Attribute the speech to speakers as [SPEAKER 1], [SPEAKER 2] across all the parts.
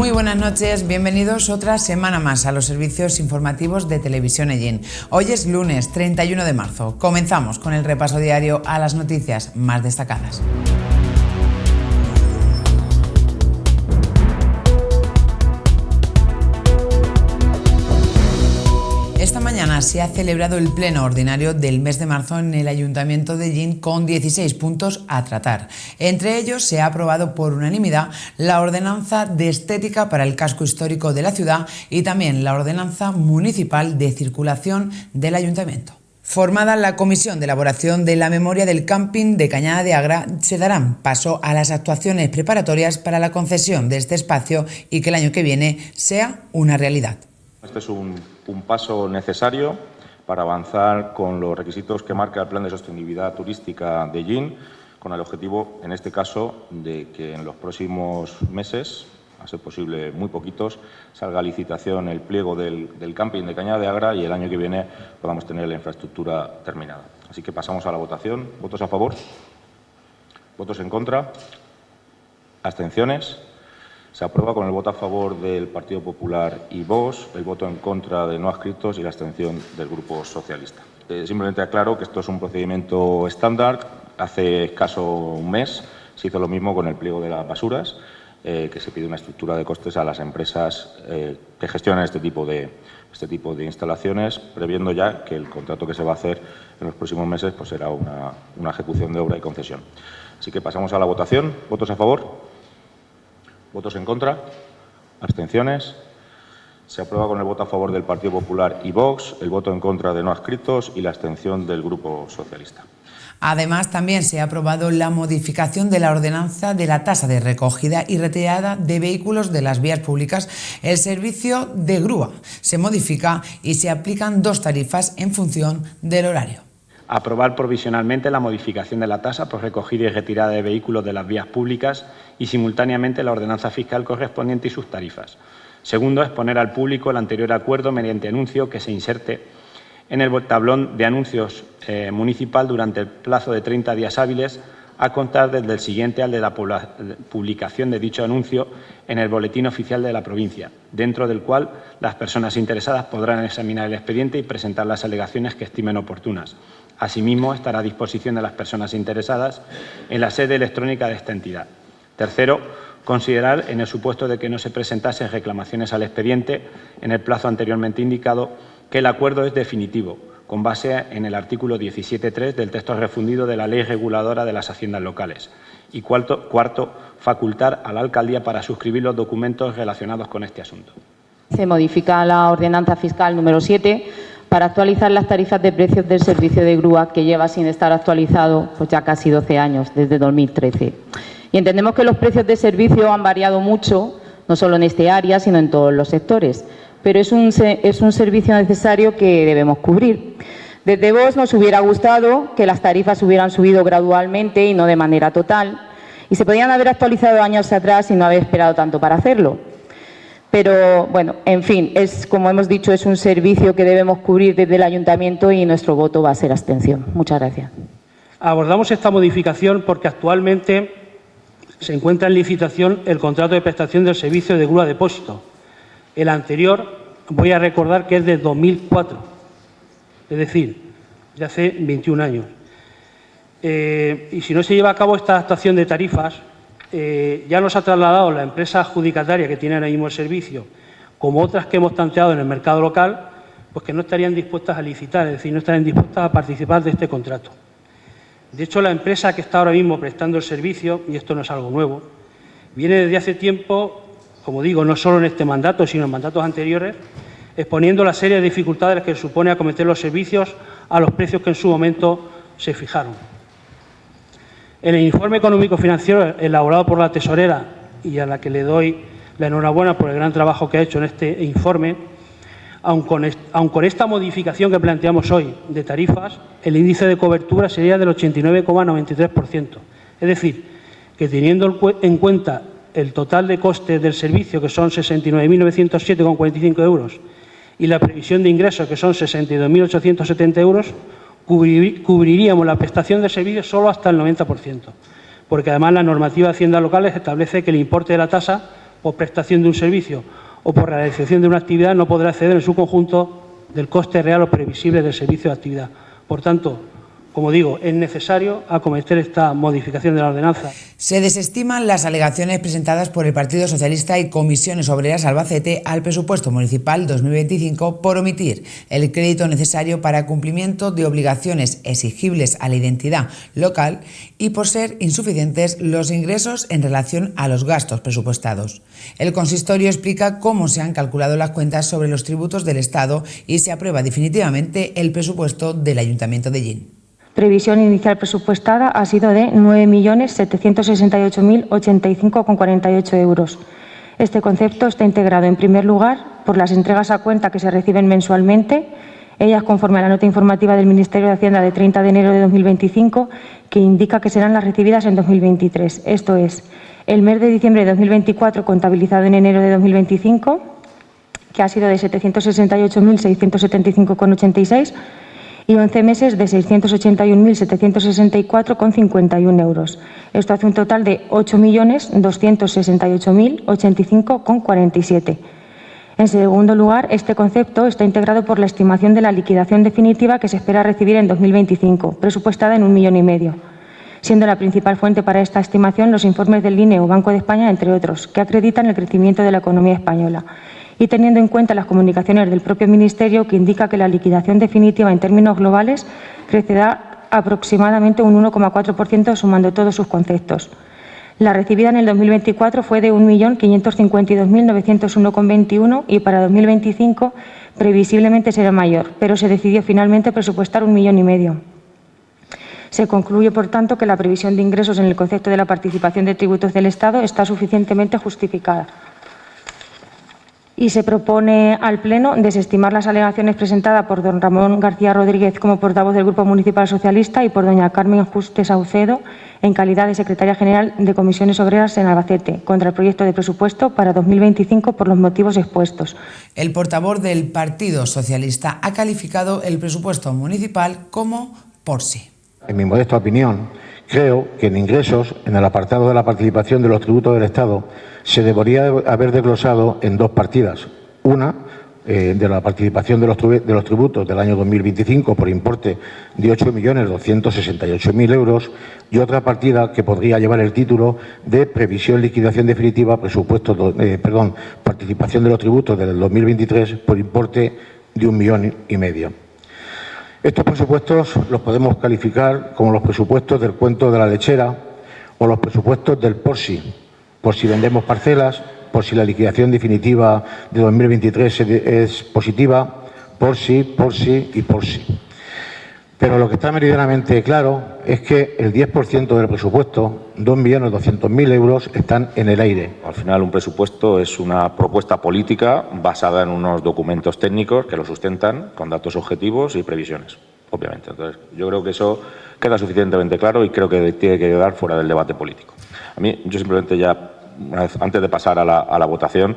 [SPEAKER 1] Muy buenas noches, bienvenidos otra semana más a los servicios informativos de Televisión Ellín. Hoy es lunes 31 de marzo. Comenzamos con el repaso diario a las noticias más destacadas. Esta mañana se ha celebrado el pleno ordinario del mes de marzo en el Ayuntamiento de Ellín con 16 puntos a tratar. Entre ellos se ha aprobado por unanimidad la ordenanza de estética para el casco histórico de la ciudad y también la ordenanza municipal de circulación del Ayuntamiento. Formada la comisión de elaboración de la memoria del camping de Cañada de Agra, se darán paso a las actuaciones preparatorias para la concesión de este espacio y que el año que viene sea una realidad.
[SPEAKER 2] Este es un paso necesario para avanzar con los requisitos que marca el Plan de Sostenibilidad Turística de Ellín, con el objetivo, en este caso, de que en los próximos meses, a ser posible muy poquitos, salga a licitación el pliego del camping de Cañada de Agra y el año que viene podamos tener la infraestructura terminada. Así que pasamos a la votación. ¿Votos a favor? ¿Votos en contra? ¿Abstenciones? Se aprueba con el voto a favor del Partido Popular y Vox, el voto en contra de no adscritos y la abstención del Grupo Socialista. Simplemente aclaro que esto es un procedimiento estándar. Hace escaso un mes se hizo lo mismo con el pliego de las basuras, que se pide una estructura de costes a las empresas que gestionan este tipo de instalaciones, previendo ya que el contrato que se va a hacer en los próximos meses pues será una ejecución de obra y concesión. Así que pasamos a la votación. ¿Votos a favor? ¿Votos en contra? ¿Abstenciones? Se aprueba con el voto a favor del Partido Popular y Vox, el voto en contra de no adscritos y la abstención del Grupo Socialista.
[SPEAKER 1] Además, también se ha aprobado la modificación de la ordenanza de la tasa de recogida y retirada de vehículos de las vías públicas. El servicio de grúa se modifica y se aplican dos tarifas en función del horario.
[SPEAKER 3] Aprobar provisionalmente la modificación de la tasa por recogida y retirada de vehículos de las vías públicas y simultáneamente la ordenanza fiscal correspondiente y sus tarifas. Segundo, exponer al público el anterior acuerdo mediante anuncio que se inserte en el tablón de anuncios municipal durante el plazo de 30 días hábiles a contar desde el siguiente al de la publicación de dicho anuncio en el Boletín Oficial de la provincia, dentro del cual las personas interesadas podrán examinar el expediente y presentar las alegaciones que estimen oportunas. Asimismo, estará a disposición de las personas interesadas en la sede electrónica de esta entidad. Tercero, considerar, en el supuesto de que no se presentasen reclamaciones al expediente en el plazo anteriormente indicado, que el acuerdo es definitivo, con base en el artículo 17.3 del texto refundido de la Ley Reguladora de las Haciendas Locales. Y cuarto, facultar a la Alcaldía para suscribir los documentos relacionados con este asunto.
[SPEAKER 4] Se modifica la ordenanza fiscal número 7 para actualizar las tarifas de precios del servicio de grúa, que lleva sin estar actualizado pues ya casi 12 años, desde 2013. Y entendemos que los precios de servicio han variado mucho, no solo en este área, sino en todos los sectores. Pero es un servicio necesario que debemos cubrir. Desde Vox nos hubiera gustado que las tarifas hubieran subido gradualmente y no de manera total, y se podían haber actualizado años atrás y no haber esperado tanto para hacerlo. Pero, bueno, en fin, como hemos dicho, es un servicio que debemos cubrir desde el Ayuntamiento y nuestro voto va a ser abstención. Muchas gracias.
[SPEAKER 5] Abordamos esta modificación porque actualmente se encuentra en licitación el contrato de prestación del servicio de grúa depósito. El anterior, voy a recordar que es de 2004, es decir, de hace 21 años. Y si no se lleva a cabo esta adaptación de tarifas, ya nos ha trasladado la empresa adjudicataria que tiene ahora mismo el servicio, como otras que hemos tanteado en el mercado local, pues que no estarían dispuestas a licitar, es decir, no estarían dispuestas a participar de este contrato. De hecho, la empresa que está ahora mismo prestando el servicio, y esto no es algo nuevo, viene desde hace tiempo, como digo, no solo en este mandato, sino en mandatos anteriores, exponiendo la serie de dificultades que supone acometer los servicios a los precios que en su momento se fijaron. En el informe económico-financiero elaborado por la tesorera, y a la que le doy la enhorabuena por el gran trabajo que ha hecho en este informe, aun con esta modificación que planteamos hoy de tarifas, el índice de cobertura sería del 89,93%. Es decir, que teniendo en cuenta el total de costes del servicio, que son 69.907,45 euros, y la previsión de ingresos, que son 62.870 euros, cubriríamos la prestación de servicios solo hasta el 90%, porque además la normativa de Haciendas Locales establece que el importe de la tasa por prestación de un servicio o por realización de una actividad no podrá acceder en su conjunto del coste real o previsible del servicio de actividad. Por tanto, como digo, es necesario acometer esta modificación de la ordenanza.
[SPEAKER 1] Se desestiman las alegaciones presentadas por el Partido Socialista y Comisiones Obreras Albacete al presupuesto municipal 2025 por omitir el crédito necesario para cumplimiento de obligaciones exigibles a la identidad local y por ser insuficientes los ingresos en relación a los gastos presupuestados. El consistorio explica cómo se han calculado las cuentas sobre los tributos del Estado y se aprueba definitivamente el presupuesto del Ayuntamiento de Llín.
[SPEAKER 6] Previsión inicial presupuestada ha sido de 9.768.085,48 euros. Este concepto está integrado, en primer lugar, por las entregas a cuenta que se reciben mensualmente, ellas conforme a la nota informativa del Ministerio de Hacienda de 30 de enero de 2025, que indica que serán las recibidas en 2023. Esto es, el mes de diciembre de 2024 contabilizado en enero de 2025, que ha sido de 768.675,86, y 11 meses de 681.764,51 euros. Esto hace un total de 8.268.085,47. En segundo lugar, este concepto está integrado por la estimación de la liquidación definitiva que se espera recibir en 2025, presupuestada en 1,5 millones, siendo la principal fuente para esta estimación los informes del INE o Banco de España, entre otros, que acreditan el crecimiento de la economía española. Y teniendo en cuenta las comunicaciones del propio Ministerio, que indica que la liquidación definitiva en términos globales crecerá aproximadamente un 1,4% sumando todos sus conceptos. La recibida en el 2024 fue de 1.552.901,21 y para 2025 previsiblemente será mayor, pero se decidió finalmente presupuestar 1,5 millones. Se concluye, por tanto, que la previsión de ingresos en el concepto de la participación de tributos del Estado está suficientemente justificada. Y se propone al Pleno desestimar las alegaciones presentadas por don Ramón García Rodríguez como portavoz del Grupo Municipal Socialista y por doña Carmen Juste Saucedo en calidad de secretaria general de Comisiones Obreras en Albacete contra el proyecto de presupuesto para 2025 por los motivos expuestos.
[SPEAKER 1] El portavoz del Partido Socialista ha calificado el presupuesto municipal como por sí.
[SPEAKER 7] En mi modesta opinión, creo que en ingresos, en el apartado de la participación de los tributos del Estado, se debería haber desglosado en dos partidas. Una, de la participación de los tributos del año 2025 por importe de 8.268.000 euros y otra partida que podría llevar el título de previsión liquidación definitiva participación de los tributos del 2023 por importe de 1,5 millones. Estos presupuestos los podemos calificar como los presupuestos del cuento de la lechera o los presupuestos del por si vendemos parcelas, por si la liquidación definitiva de 2023 es positiva, por si y por si. Pero lo que está meridianamente claro es que el 10% del presupuesto, 2.200.000 euros, están en el aire.
[SPEAKER 2] Al final, un presupuesto es una propuesta política basada en unos documentos técnicos que lo sustentan con datos objetivos y previsiones, obviamente. Entonces, yo creo que eso queda suficientemente claro y creo que tiene que quedar fuera del debate político. A mí, yo simplemente ya, una vez, antes de pasar a la votación,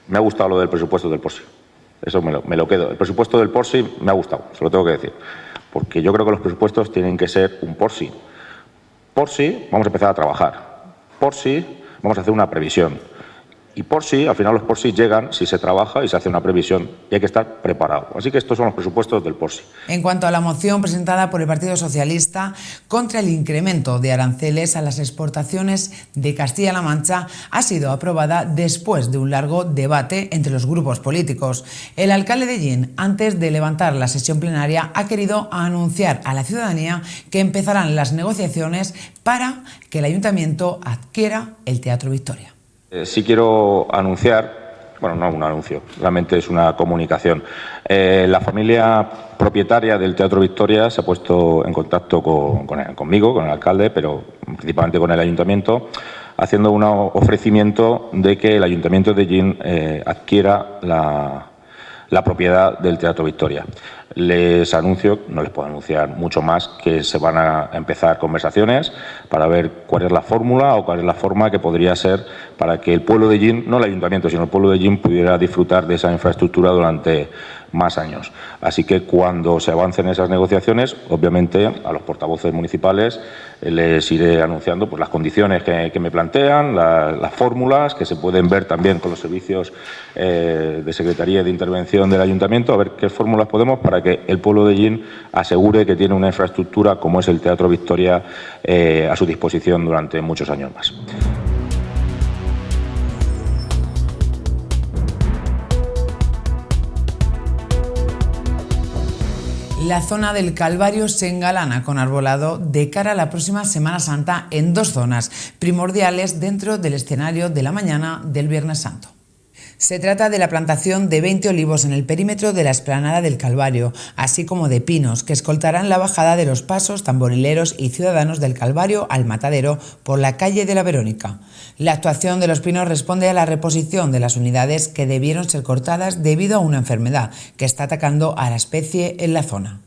[SPEAKER 2] me ha gustado lo del presupuesto del PORSI. Eso me lo quedo. El presupuesto del PORSI me ha gustado, se lo tengo que decir. Porque yo creo que los presupuestos tienen que ser un por sí. Por sí, vamos a empezar a trabajar. Por sí, vamos a hacer una previsión. Y por sí, al final los por sí llegan si se trabaja y se hace una previsión. Y hay que estar preparado. Así que estos son los presupuestos del por sí.
[SPEAKER 1] En cuanto a la moción presentada por el Partido Socialista contra el incremento de aranceles a las exportaciones de Castilla-La Mancha, ha sido aprobada después de un largo debate entre los grupos políticos. El alcalde de Llín, antes de levantar la sesión plenaria, ha querido anunciar a la ciudadanía que empezarán las negociaciones para que el ayuntamiento adquiera el Teatro Victoria.
[SPEAKER 2] Sí quiero anunciar, bueno, no un anuncio, realmente es una comunicación. La familia propietaria del Teatro Victoria se ha puesto en contacto conmigo, con el alcalde, pero principalmente con el ayuntamiento, haciendo un ofrecimiento de que el ayuntamiento de Llín adquiera la propiedad del Teatro Victoria. Les anuncio, no les puedo anunciar mucho más, que se van a empezar conversaciones para ver cuál es la fórmula o cuál es la forma que podría ser para que el pueblo de Llín, no el ayuntamiento, sino el pueblo de Llín pudiera disfrutar de esa infraestructura durante más años. Así que cuando se avancen esas negociaciones, obviamente a los portavoces municipales les iré anunciando pues, las condiciones que me plantean, las fórmulas que se pueden ver también con los servicios de Secretaría de Intervención del Ayuntamiento, a ver qué fórmulas podemos para que el pueblo de Ellín asegure que tiene una infraestructura como es el Teatro Victoria a su disposición durante muchos años más.
[SPEAKER 1] La zona del Calvario se engalana con arbolado de cara a la próxima Semana Santa en dos zonas primordiales dentro del escenario de la mañana del Viernes Santo. Se trata de la plantación de 20 olivos en el perímetro de la explanada del Calvario, así como de pinos que escoltarán la bajada de los pasos tamborileros y ciudadanos del Calvario al Matadero por la calle de la Verónica. La actuación de los pinos responde a la reposición de las unidades que debieron ser cortadas debido a una enfermedad que está atacando a la especie en la zona.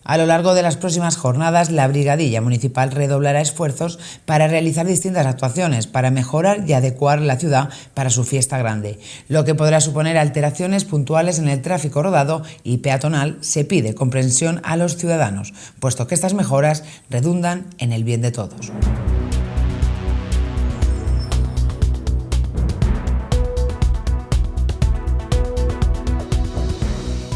[SPEAKER 1] A lo largo de las próximas jornadas, la Brigadilla Municipal redoblará esfuerzos para realizar distintas actuaciones para mejorar y adecuar la ciudad para su fiesta grande, lo que podrá suponer alteraciones puntuales en el tráfico rodado y peatonal. Se pide comprensión a los ciudadanos, puesto que estas mejoras redundan en el bien de todos.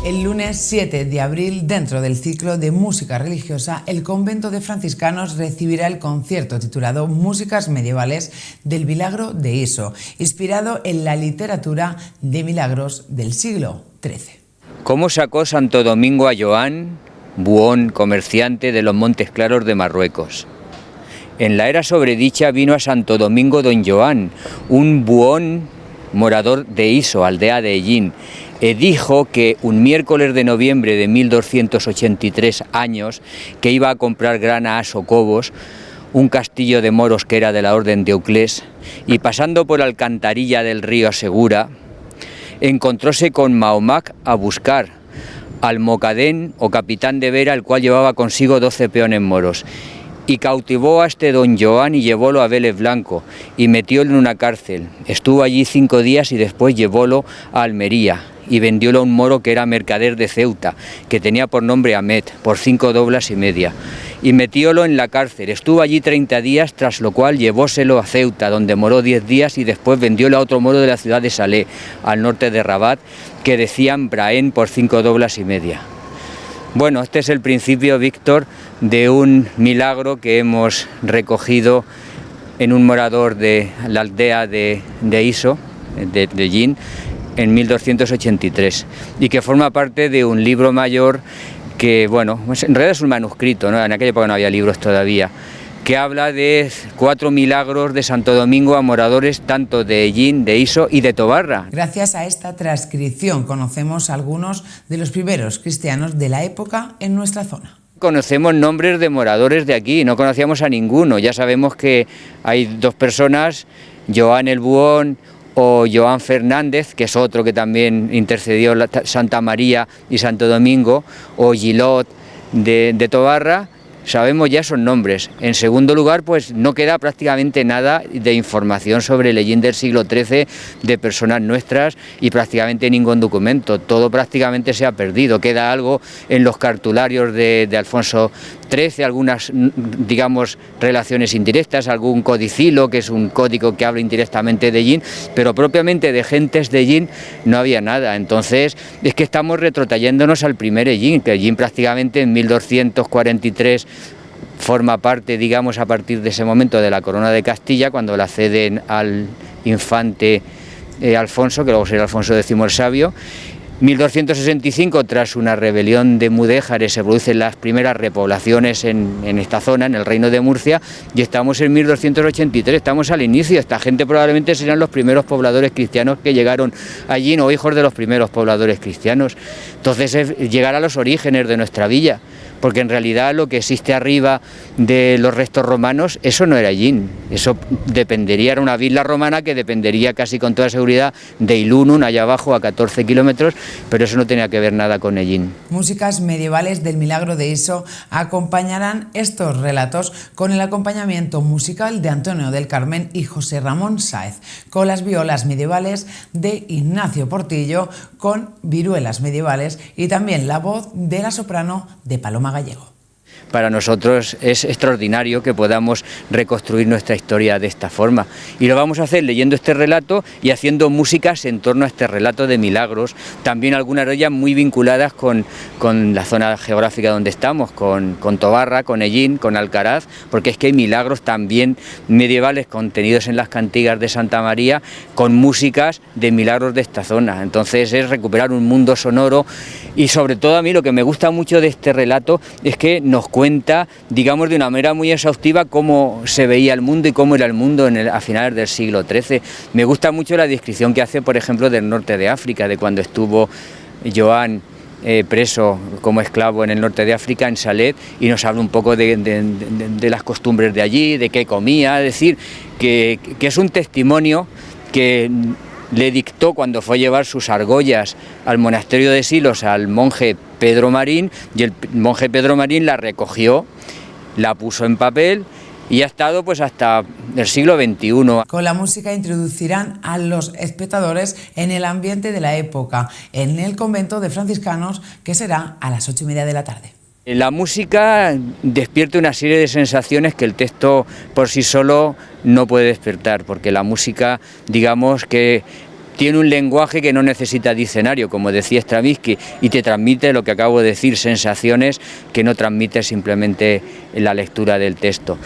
[SPEAKER 1] El lunes 7 de abril, dentro del ciclo de música religiosa, el convento de franciscanos recibirá el concierto titulado Músicas medievales del Milagro de Iso, inspirado en la literatura de milagros del siglo XIII.
[SPEAKER 8] ¿Cómo sacó Santo Domingo a Joan, buhón comerciante de los Montes Claros de Marruecos? En la era sobredicha vino a Santo Domingo don Joan, un buhón morador de Iso, aldea de Ellín, e dijo que un miércoles de noviembre de 1283 años, que iba a comprar grana a Socobos, un castillo de moros que era de la orden de Euclés, y pasando por Alcantarilla del río Segura, encontróse con Mahomac a buscar al mocadén o capitán de vera, el cual llevaba consigo 12 peones moros, y cautivó a este don Joan y llevólo a Vélez Blanco y metiólo en una cárcel. Estuvo allí 5 días y después llevólo a Almería y vendiólo a un moro que era mercader de Ceuta, que tenía por nombre Ahmed, por 5 doblas y media. Y metiólo en la cárcel. Estuvo allí 30 días, tras lo cual llevóselo a Ceuta, donde moró 10 días y después vendiólo a otro moro de la ciudad de Salé, al norte de Rabat, que decían Braén por 5 doblas y media. Bueno, este es el principio, Víctor, de un milagro que hemos recogido en un morador de la aldea de Iso, de Ellín, en 1283, y que forma parte de un libro mayor que, bueno, en realidad es un manuscrito, ¿no? En aquella época no había libros todavía, que habla de 4 milagros de Santo Domingo a moradores tanto de Ellín, de Iso y de Tobarra.
[SPEAKER 1] Gracias a esta transcripción conocemos algunos de los primeros cristianos de la época en nuestra zona.
[SPEAKER 8] Conocemos nombres de moradores de aquí, no conocíamos a ninguno. Ya sabemos que hay 2 personas, Joan el Buhón o Joan Fernández, que es otro que también intercedió Santa María y Santo Domingo, o Gilot de Tobarra. Sabemos ya esos nombres. En segundo lugar, pues no queda prácticamente nada de información sobre el Ellín del siglo XIII de personas nuestras y prácticamente ningún documento. Todo prácticamente se ha perdido. Queda algo en los cartularios de Alfonso XIII, algunas, digamos, relaciones indirectas, algún codicilo, que es un código que habla indirectamente de Ellín, pero propiamente de gentes de Ellín no había nada. Entonces, es que estamos retrotrayéndonos al primer Ellín, que Ellín prácticamente en 1243 forma parte, digamos, a partir de ese momento de la corona de Castilla, cuando la ceden al infante Alfonso, que luego será Alfonso X el Sabio. 1265, tras una rebelión de mudéjares, se producen las primeras repoblaciones en esta zona, en el Reino de Murcia, y estamos en 1283, estamos al inicio. Esta gente probablemente serán los primeros pobladores cristianos que llegaron allí, no hijos de los primeros pobladores cristianos. Entonces es llegar a los orígenes de nuestra villa, porque en realidad lo que existe arriba de los restos romanos, eso no era Ellín, eso dependería, era una villa romana que dependería casi con toda seguridad de Ilunun, allá abajo a 14 kilómetros, pero eso no tenía que ver nada con Ellín.
[SPEAKER 1] Músicas medievales del Milagro de Iso acompañarán estos relatos con el acompañamiento musical de Antonio del Carmen y José Ramón Sáez, con las violas medievales de Ignacio Portillo, con viruelas medievales y también la voz de la soprano de Paloma Gallego.
[SPEAKER 8] Para nosotros es extraordinario que podamos reconstruir nuestra historia de esta forma, y lo vamos a hacer leyendo este relato y haciendo músicas en torno a este relato de milagros, también algunas de ellas muy vinculadas con la zona geográfica donde estamos, con Tobarra, con Ellín, con Alcaraz, porque es que hay milagros también medievales contenidos en las cantigas de Santa María, con músicas de milagros de esta zona. Entonces es recuperar un mundo sonoro, y sobre todo a mí lo que me gusta mucho de este relato es que nos cuenta, digamos, de una manera muy exhaustiva cómo se veía el mundo y cómo era el mundo a finales del siglo XIII. Me gusta mucho la descripción que hace, por ejemplo, del norte de África, de cuando estuvo Joan preso como esclavo en el norte de África, en Salet, y nos habla un poco de las costumbres de allí, de qué comía, es decir, que es un testimonio que le dictó cuando fue a llevar sus argollas al monasterio de Silos al monje Pedro Marín, y el monje Pedro Marín la recogió, la puso en papel y ha estado pues hasta el siglo XXI.
[SPEAKER 1] Con la música introducirán a los espectadores en el ambiente de la época, en el convento de franciscanos, que será a las 8:30 de la tarde.
[SPEAKER 8] La música despierta una serie de sensaciones que el texto por sí solo no puede despertar, porque la música, digamos que tiene un lenguaje que no necesita diccionario, como decía Stravinsky, y te transmite lo que acabo de decir, sensaciones que no transmite simplemente en la lectura del texto.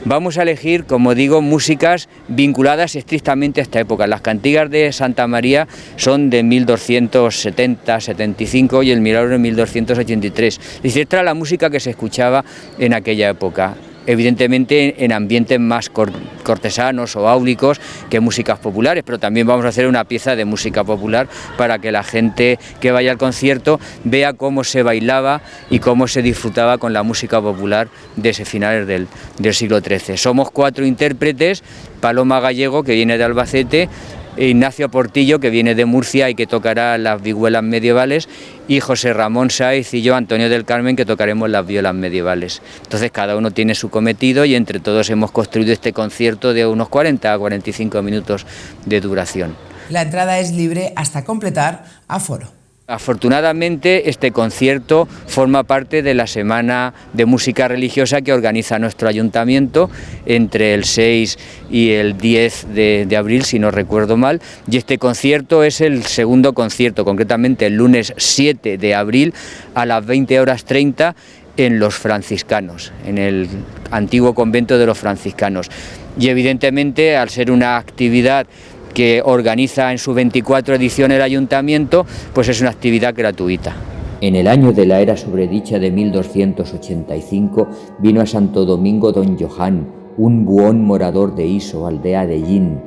[SPEAKER 8] Vamos a elegir, como digo, músicas vinculadas estrictamente a esta época. Las cantigas de Santa María son de 1270-75 y el milagro de 1283. Es decir, esta era la música que se escuchaba en aquella época, evidentemente en ambientes más cortesanos o áulicos que músicas populares, pero también vamos a hacer una pieza de música popular para que la gente que vaya al concierto vea cómo se bailaba y cómo se disfrutaba con la música popular de ese finales del siglo XIII. Somos 4 intérpretes: Paloma Gallego, que viene de Albacete, Ignacio Portillo, que viene de Murcia y que tocará las vihuelas medievales, y José Ramón Sáiz y yo, Antonio del Carmen, que tocaremos las violas medievales. Entonces cada uno tiene su cometido y entre todos hemos construido este concierto de unos 40 a 45 minutos de duración.
[SPEAKER 1] La entrada es libre hasta completar aforo.
[SPEAKER 8] Afortunadamente este concierto forma parte de la Semana de Música Religiosa que organiza nuestro ayuntamiento entre el 6 y el 10 de abril, si no recuerdo mal, y este concierto es el segundo concierto, concretamente el lunes 7 de abril a las 20:30 en Los Franciscanos, en el antiguo convento de los franciscanos. Y evidentemente, al ser una actividad que organiza en su 24 edición el ayuntamiento, pues es una actividad gratuita.
[SPEAKER 9] En el año de la era sobredicha de 1285 vino a Santo Domingo don Johan, un buhón morador de Iso, aldea de Ellín.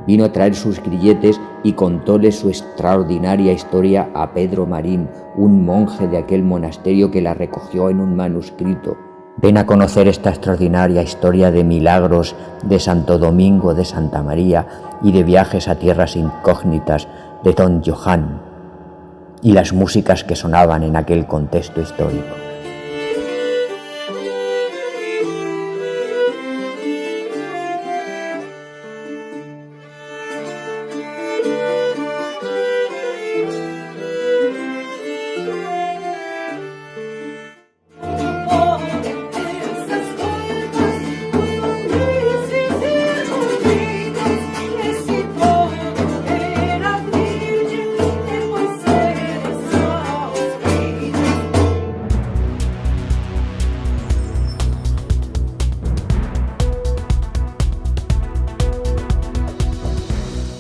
[SPEAKER 9] Vino a traer sus grilletes y contóle su extraordinaria historia a Pedro Marín, un monje de aquel monasterio que la recogió en un manuscrito. Ven a conocer esta extraordinaria historia de milagros de Santo Domingo de Santa María y de viajes a tierras incógnitas de don Johan y las músicas que sonaban en aquel contexto histórico.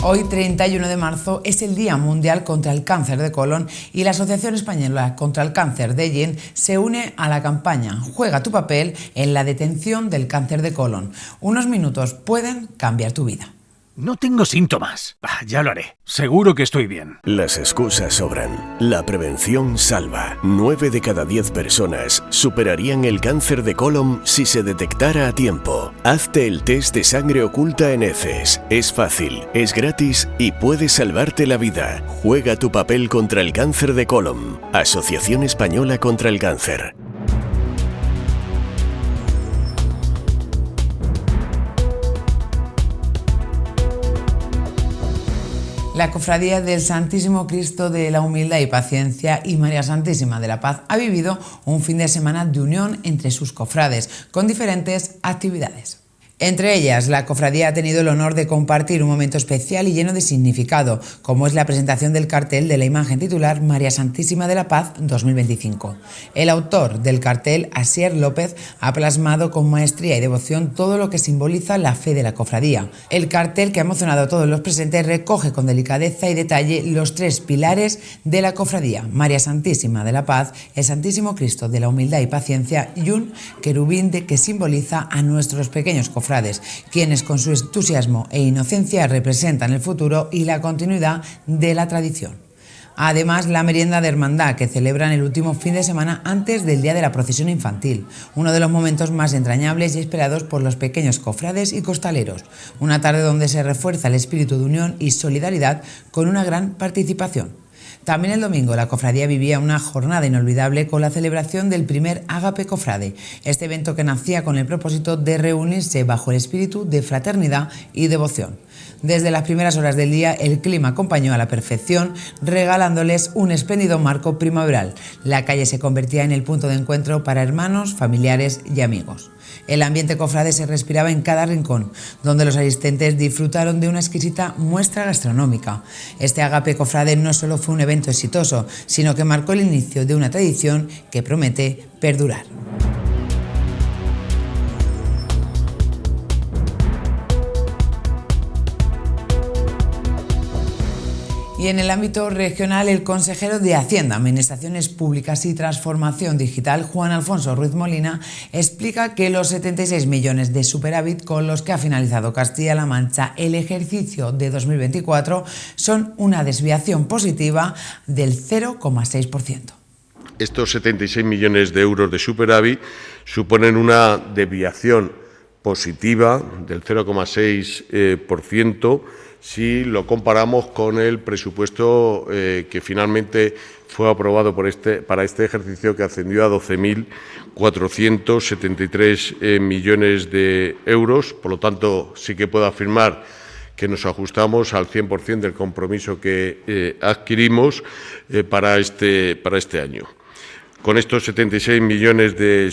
[SPEAKER 1] Hoy, 31 de marzo, es el Día Mundial contra el Cáncer de Colon y la Asociación Española contra el Cáncer de Ellín se une a la campaña Juega tu papel en la detención del cáncer de colon. Unos minutos pueden cambiar tu vida.
[SPEAKER 10] No tengo síntomas. Ya lo haré. Seguro que estoy bien.
[SPEAKER 11] Las excusas sobran. La prevención salva. 9 de cada 10 personas superarían el cáncer de colon si se detectara a tiempo. Hazte el test de sangre oculta en heces. Es fácil, es gratis y puede salvarte la vida. Juega tu papel contra el cáncer de colon. Asociación Española contra el Cáncer.
[SPEAKER 1] La Cofradía del Santísimo Cristo de la Humildad y Paciencia y María Santísima de la Paz ha vivido un fin de semana de unión entre sus cofrades, con diferentes actividades. Entre ellas, la cofradía ha tenido el honor de compartir un momento especial y lleno de significado, como es la presentación del cartel de la imagen titular María Santísima de la Paz 2025. El autor del cartel, Asier López, ha plasmado con maestría y devoción todo lo que simboliza la fe de la cofradía. El cartel, que ha emocionado a todos los presentes, recoge con delicadeza y detalle los tres pilares de la cofradía: María Santísima de la Paz, el Santísimo Cristo de la Humildad y Paciencia y un querubín que simboliza a nuestros pequeños cofrades, quienes con su entusiasmo e inocencia representan el futuro y la continuidad de la tradición. Además, la merienda de hermandad que celebran el último fin de semana antes del día de la procesión infantil, uno de los momentos más entrañables y esperados por los pequeños cofrades y costaleros. Una tarde donde se refuerza el espíritu de unión y solidaridad con una gran participación. También el domingo la cofradía vivía una jornada inolvidable con la celebración del primer Ágape Cofrade, este evento que nacía con el propósito de reunirse bajo el espíritu de fraternidad y devoción. Desde las primeras horas del día el clima acompañó a la perfección, regalándoles un espléndido marco primaveral. La calle se convertía en el punto de encuentro para hermanos, familiares y amigos. El ambiente cofrade se respiraba en cada rincón, donde los asistentes disfrutaron de una exquisita muestra gastronómica. Este Ágape Cofrade no solo fue un evento exitoso, sino que marcó el inicio de una tradición que promete perdurar. Y en el ámbito regional, el consejero de Hacienda, Administraciones Públicas y Transformación Digital, Juan Alfonso Ruiz Molina, explica que los 76 millones de superávit con los que ha finalizado Castilla-La Mancha el ejercicio de 2024 son una desviación positiva del 0,6%.
[SPEAKER 12] Estos 76 millones de euros de superávit suponen una desviación positiva del 0,6%, si lo comparamos con el presupuesto que finalmente fue aprobado para este ejercicio, que ascendió a 12.473 millones de euros. Por lo tanto, sí que puedo afirmar que nos ajustamos al 100% del compromiso que adquirimos para este año. Con estos 76 millones de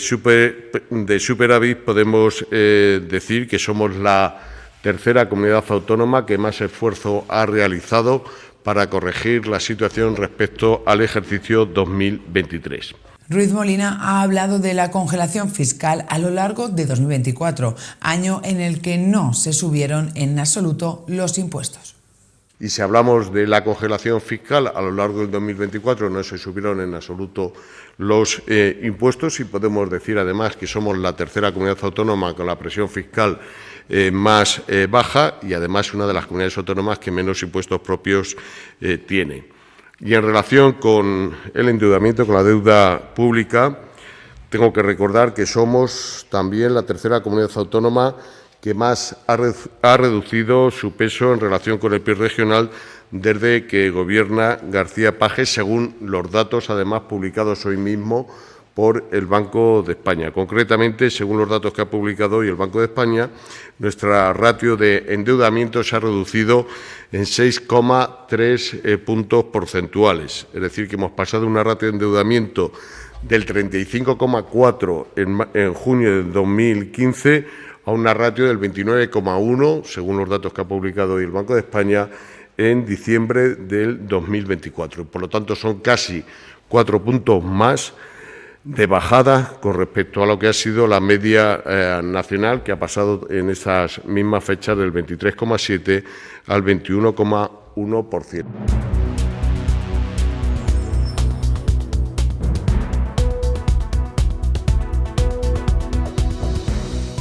[SPEAKER 12] superávit podemos decir que somos la tercera comunidad autónoma que más esfuerzo ha realizado para corregir la situación respecto al ejercicio 2023.
[SPEAKER 1] Ruiz Molina ha hablado de la congelación fiscal a lo largo de 2024, año en el que no se subieron en absoluto los impuestos.
[SPEAKER 12] Y si hablamos de la congelación fiscal a lo largo del 2024, no se subieron en absoluto los impuestos, y podemos decir además que somos la tercera comunidad autónoma con la presión fiscal más baja, y además una de las comunidades autónomas que menos impuestos propios tiene. Y en relación con el endeudamiento, con la deuda pública, tengo que recordar que somos también la tercera comunidad autónoma que más ha reducido su peso en relación con el PIB regional desde que gobierna García Paje, según los datos además publicados hoy mismo por el Banco de España. Concretamente, según los datos que ha publicado hoy el Banco de España, nuestra ratio de endeudamiento se ha reducido en 6,3 puntos porcentuales. Es decir, que hemos pasado de una ratio de endeudamiento del 35,4 en junio de 2015 a una ratio del 29,1, según los datos que ha publicado hoy el Banco de España, en diciembre del 2024. Por lo tanto, son casi 4 puntos más de bajada con respecto a lo que ha sido la media nacional, que ha pasado en esas mismas fechas del 23,7 al 21,1%.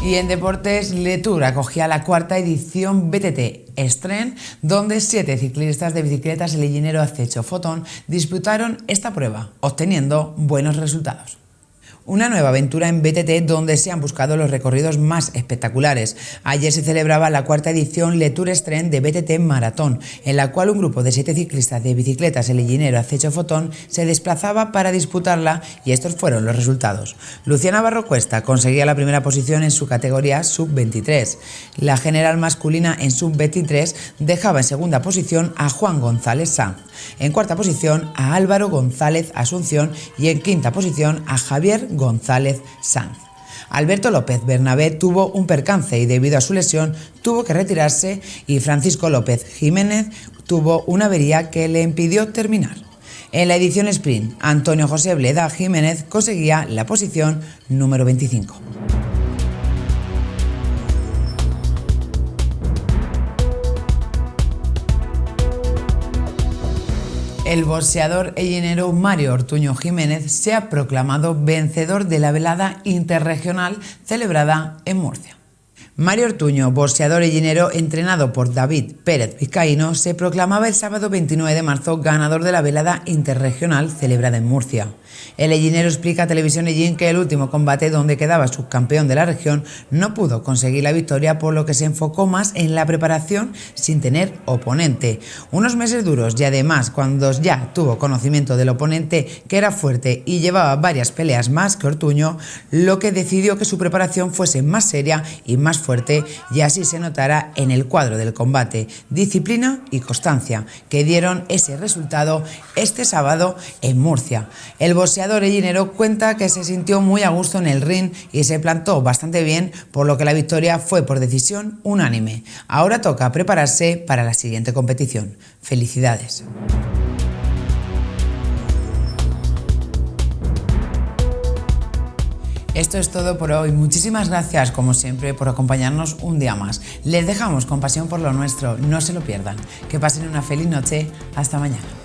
[SPEAKER 1] Y en deportes, Letour acogía la cuarta edición BTT Estren, donde 7 ciclistas de bicicletas Leginero Acecho Fotón disputaron esta prueba, obteniendo buenos resultados. Una nueva aventura en BTT donde se han buscado los recorridos más espectaculares. Ayer se celebraba la cuarta edición Le Tour Estren de BTT Maratón, en la cual un grupo de 7 ciclistas de bicicletas El Illinero Acecho Fotón se desplazaba para disputarla y estos fueron los resultados. Luciana Barrocuesta conseguía la primera posición en su categoría sub-23. La general masculina en sub-23 dejaba en segunda posición a Juan González Sanz, en cuarta posición a Álvaro González Asunción y en quinta posición a Javier González Sanz. Alberto López Bernabé tuvo un percance y debido a su lesión tuvo que retirarse y Francisco López Jiménez tuvo una avería que le impidió terminar. En la edición sprint, Antonio José Bleda Jiménez conseguía la posición número 25. El boxeador ellinero Mario Ortuño Jiménez se ha proclamado vencedor de la velada interregional celebrada en Murcia. Mario Ortuño, boxeador ellinero entrenado por David Pérez Vizcaíno, se proclamaba el sábado 29 de marzo ganador de la velada interregional celebrada en Murcia. El ellinero explica a Televisión Ellín que el último combate donde quedaba subcampeón de la región no pudo conseguir la victoria, por lo que se enfocó más en la preparación sin tener oponente. Unos meses duros y además cuando ya tuvo conocimiento del oponente, que era fuerte y llevaba varias peleas más que Ortuño, lo que decidió que su preparación fuese más seria y más fuerte y así se notara en el cuadro del combate, disciplina y constancia, que dieron ese resultado este sábado en Murcia. El boxeador ellinero cuenta que se sintió muy a gusto en el ring y se plantó bastante bien, por lo que la victoria fue por decisión unánime. Ahora toca prepararse para la siguiente competición. ¡Felicidades! Esto es todo por hoy. Muchísimas gracias, como siempre, por acompañarnos un día más. Les dejamos con pasión por lo nuestro. No se lo pierdan. Que pasen una feliz noche. Hasta mañana.